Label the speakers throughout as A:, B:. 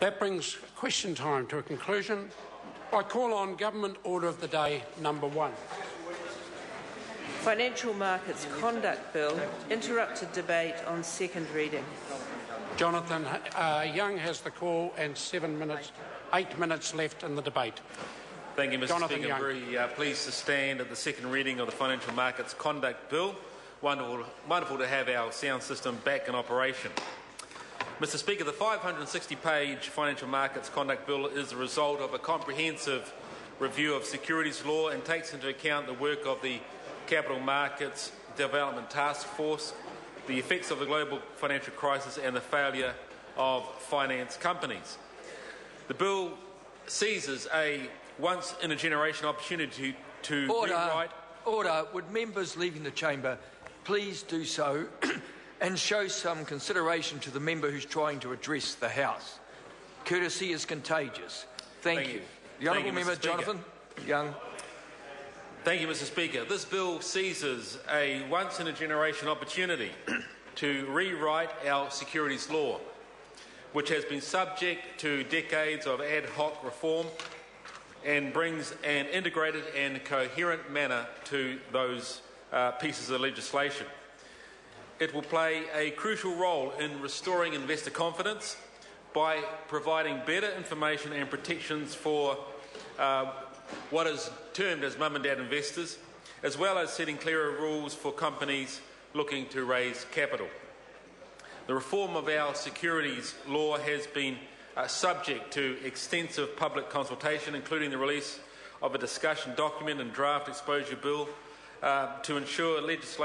A: That brings question time to a conclusion. I call on Government Order of the Day number 1.
B: Financial Markets Conduct Bill interrupted debate on second reading.
A: Jonathan Young has the call and 8 minutes left in the debate.
C: Thank you, Mr. Speaker. I'm very pleased to stand at the second reading of the Financial Markets Conduct Bill. Wonderful to have our sound system back in operation. Mr. Speaker, the 560-page Financial Markets Conduct Bill is the result of a comprehensive review of securities law and takes into account the work of the Capital Markets Development Task Force, the effects of the global financial crisis and the failure of finance companies. The bill seizes a once-in-a-generation opportunity to rewrite...
D: Order. Would members leaving the chamber please do so and show some consideration to the member who's trying to address the House. Courtesy is contagious. Thank you. The Honourable Member Jonathan Young.
C: Thank you, Mr. Speaker. This bill seizes a once-in-a-generation opportunity to rewrite our securities law, which has been subject to decades of ad hoc reform, and brings an integrated and coherent manner to those pieces of legislation. It will play a crucial role in restoring investor confidence by providing better information and protections for what is termed as mum and dad investors, as well as setting clearer rules for companies looking to raise capital. The reform of our securities law has been subject to extensive public consultation, including the release of a discussion document and draft exposure bill to ensure this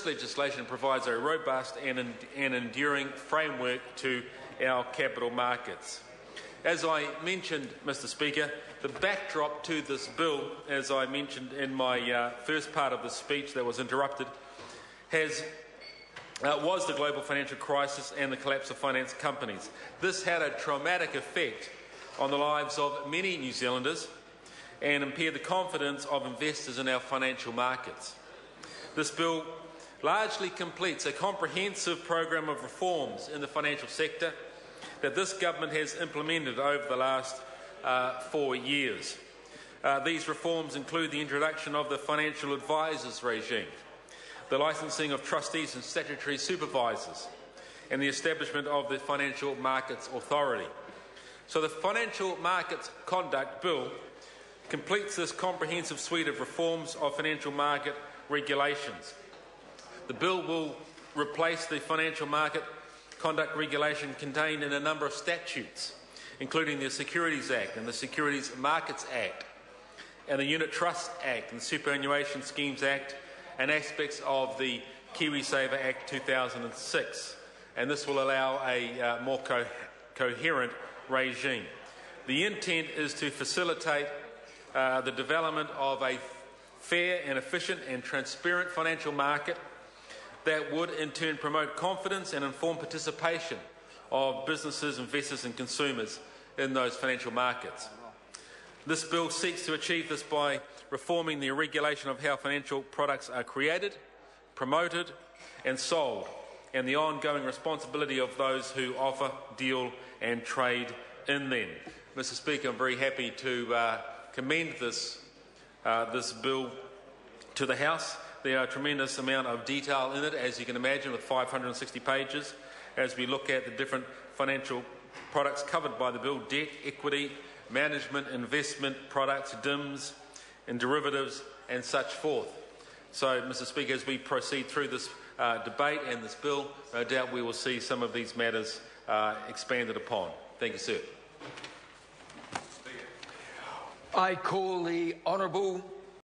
C: legislation provides a robust and enduring framework to our capital markets. As I mentioned, Mr. Speaker, the backdrop to this bill, as I mentioned in my first part of the speech that was interrupted, was the global financial crisis and the collapse of finance companies. This had a traumatic effect on the lives of many New Zealanders and impaired the confidence of investors in our financial markets. This bill largely completes a comprehensive program of reforms in the financial sector that this government has implemented over the last 4 years. These reforms include the introduction of the financial advisors regime, the licensing of trustees and statutory supervisors, and the establishment of the Financial Markets Authority. So the Financial Markets Conduct Bill completes this comprehensive suite of reforms of financial market regulations. The bill will replace the Financial Market Conduct regulation contained in a number of statutes, including the Securities Act and the Securities Markets Act, and the Unit Trust Act and the Superannuation Schemes Act, and aspects of the KiwiSaver Act 2006. And this will allow a more coherent regime. The intent is to facilitate the development of a fair and efficient and transparent financial market that would in turn promote confidence and inform participation of businesses, investors and consumers in those financial markets. This bill seeks to achieve this by reforming the regulation of how financial products are created, promoted and sold, and the ongoing responsibility of those who offer, deal and trade in them. Mr. Speaker, I'm very happy to commend this bill to the House. There are a tremendous amount of detail in it, as you can imagine, with 560 pages, as we look at the different financial products covered by the bill: debt, equity, management, investment products, DIMS and derivatives and such forth. So, Mr. Speaker, as we proceed through this debate and this bill, no doubt we will see some of these matters expanded upon. Thank you, sir.
D: I call the Honourable